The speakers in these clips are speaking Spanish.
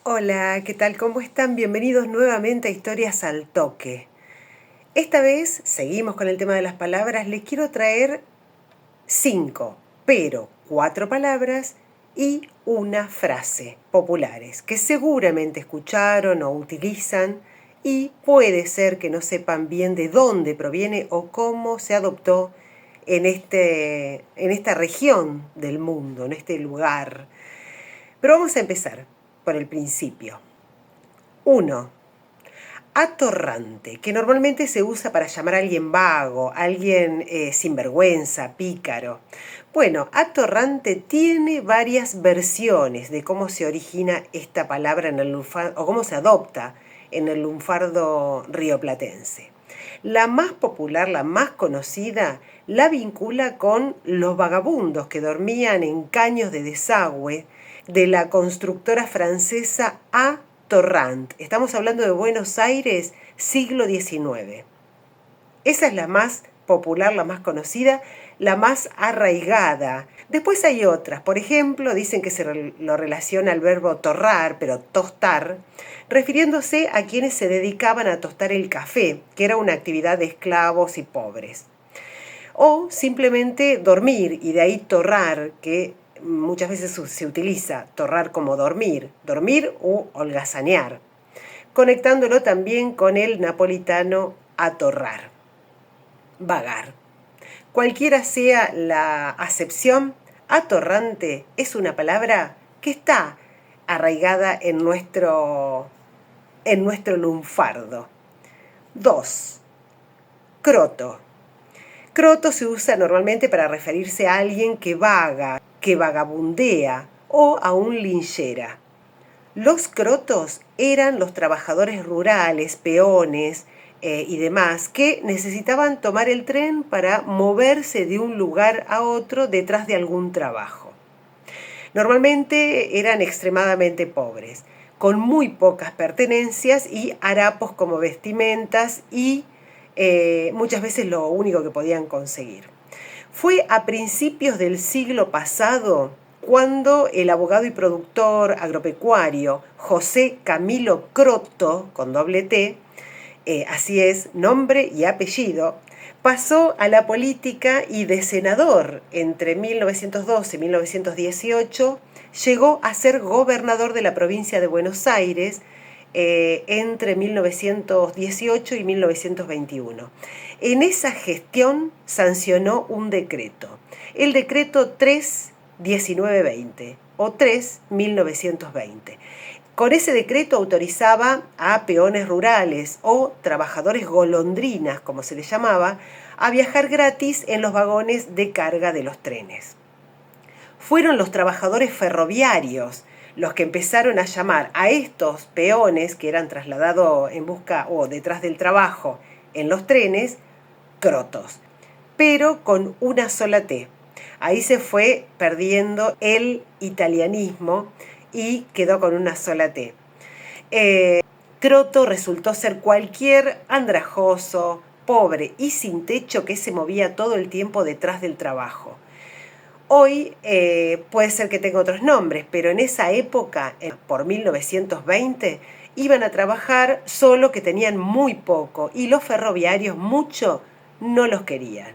Hola, ¿qué tal? ¿Cómo están? Bienvenidos nuevamente a Historias al Toque. Esta vez seguimos con el tema de las palabras. Les quiero traer 5, pero 4 palabras y una frase populares que seguramente escucharon o utilizan y puede ser que no sepan bien de dónde proviene o cómo se adoptó en esta región del mundo, en este lugar. Pero vamos a empezar por el principio. 1. Atorrante, que normalmente se usa para llamar a alguien vago, alguien sinvergüenza, pícaro. Bueno, atorrante tiene varias versiones de cómo se origina esta palabra en el lunfardo, o cómo se adopta en el lunfardo rioplatense. La más popular, la más conocida, la vincula con los vagabundos que dormían en caños de desagüe de la constructora francesa A. Torrant. Estamos hablando de Buenos Aires, siglo XIX. Esa es la más popular, la más conocida, la más arraigada. Después hay otras. Por ejemplo, dicen que se lo relaciona al verbo torrar, pero tostar, refiriéndose a quienes se dedicaban a tostar el café, que era una actividad de esclavos y pobres. O simplemente dormir, y de ahí torrar, que muchas veces se utiliza torrar como dormir u holgazanear, conectándolo también con el napolitano atorrar, vagar. Cualquiera sea la acepción, atorrante es una palabra que está arraigada en nuestro lunfardo. 2. Croto. Croto se usa normalmente para referirse a alguien que vaga, que vagabundea o a un linchera. Los crotos eran los trabajadores rurales, peones y demás, que necesitaban tomar el tren para moverse de un lugar a otro detrás de algún trabajo. Normalmente eran extremadamente pobres, con muy pocas pertenencias y harapos como vestimentas y muchas veces lo único que podían conseguir. Fue a principios del siglo pasado cuando el abogado y productor agropecuario José Camilo Croto, con doble T, así es, nombre y apellido, pasó a la política y de senador entre 1912 y 1918, llegó a ser gobernador de la provincia de Buenos Aires entre 1918 y 1921. En esa gestión sancionó un decreto, el decreto 3-1920 o 3-1920. Con ese decreto autorizaba a peones rurales o trabajadores golondrinas, como se les llamaba, a viajar gratis en los vagones de carga de los trenes. Fueron los trabajadores ferroviarios los que empezaron a llamar a estos peones que eran trasladados en busca o detrás del trabajo en los trenes, crotos, pero con una sola T. Ahí se fue perdiendo el italianismo y quedó con una sola T. Croto resultó ser cualquier andrajoso, pobre y sin techo que se movía todo el tiempo detrás del trabajo. Hoy puede ser que tenga otros nombres, pero en esa época, por 1920, iban a trabajar solo que tenían muy poco y los ferroviarios mucho no los querían.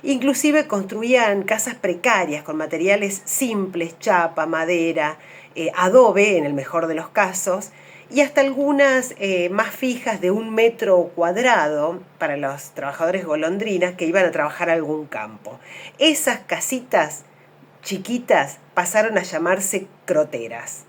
Inclusive construían casas precarias con materiales simples, chapa, madera, adobe en el mejor de los casos, y hasta algunas más fijas de 1 metro cuadrado para los trabajadores golondrinas que iban a trabajar a algún campo. Esas casitas chiquitas pasaron a llamarse croteras.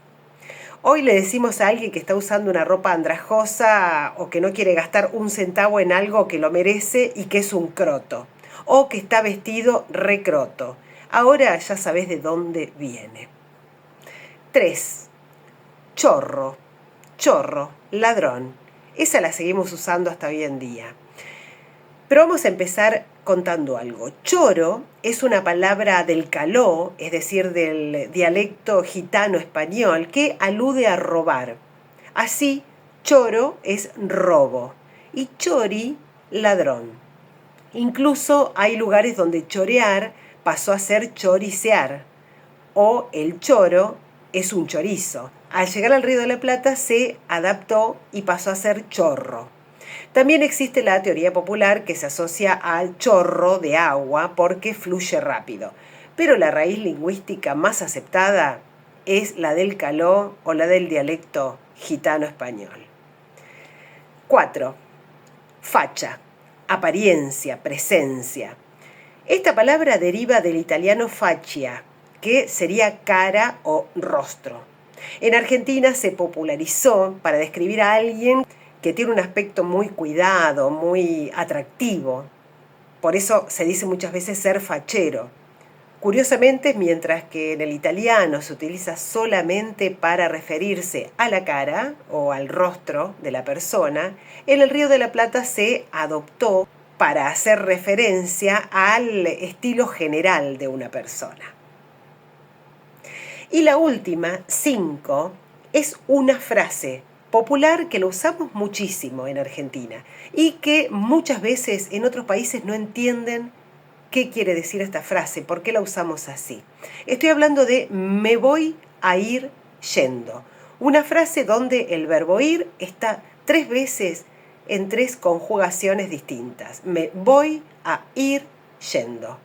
Hoy le decimos a alguien que está usando una ropa andrajosa o que no quiere gastar un centavo en algo que lo merece y que es un croto, o que está vestido recroto. Ahora ya sabés de dónde viene. 3. Chorro. Chorro, ladrón. Esa la seguimos usando hasta hoy en día. Pero vamos a empezar contando algo. Choro es una palabra del caló, es decir, del dialecto gitano español, que alude a robar. Así, choro es robo y chori, ladrón. Incluso hay lugares donde chorear pasó a ser choricear, o el choro es un chorizo. Al llegar al Río de la Plata se adaptó y pasó a ser chorro. También existe la teoría popular que se asocia al chorro de agua porque fluye rápido, pero la raíz lingüística más aceptada es la del caló o la del dialecto gitano-español. 4. Facha, apariencia, presencia. Esta palabra deriva del italiano faccia, que sería cara o rostro. En Argentina se popularizó para describir a alguien que tiene un aspecto muy cuidado, muy atractivo. Por eso se dice muchas veces ser fachero. Curiosamente, mientras que en el italiano se utiliza solamente para referirse a la cara o al rostro de la persona, en el Río de la Plata se adoptó para hacer referencia al estilo general de una persona. Y la última, 5, es una frase popular que lo usamos muchísimo en Argentina y que muchas veces en otros países no entienden qué quiere decir esta frase, por qué la usamos así. Estoy hablando de me voy a ir yendo. Una frase donde el verbo ir está 3 veces en 3 conjugaciones distintas. Me voy a ir yendo.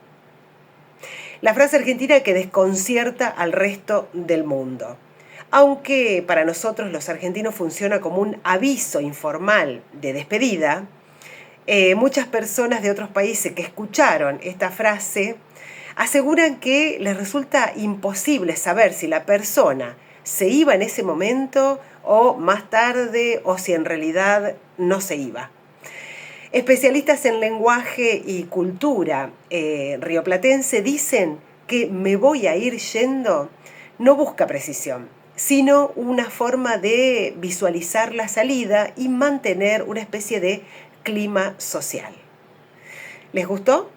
La frase argentina que desconcierta al resto del mundo. Aunque para nosotros los argentinos funciona como un aviso informal de despedida, muchas personas de otros países que escucharon esta frase aseguran que les resulta imposible saber si la persona se iba en ese momento o más tarde o si en realidad no se iba. Especialistas en lenguaje y cultura rioplatense dicen que me voy a ir yendo no busca precisión, sino una forma de visualizar la salida y mantener una especie de clima social. ¿Les gustó?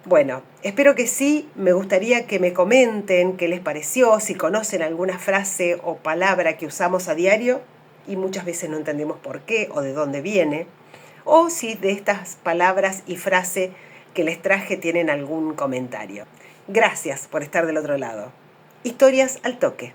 Bueno, espero que sí. Me gustaría que me comenten qué les pareció, si conocen alguna frase o palabra que usamos a diario y muchas veces no entendemos por qué o de dónde viene, o si de estas palabras y frase que les traje tienen algún comentario. Gracias por estar del otro lado. Historias al toque.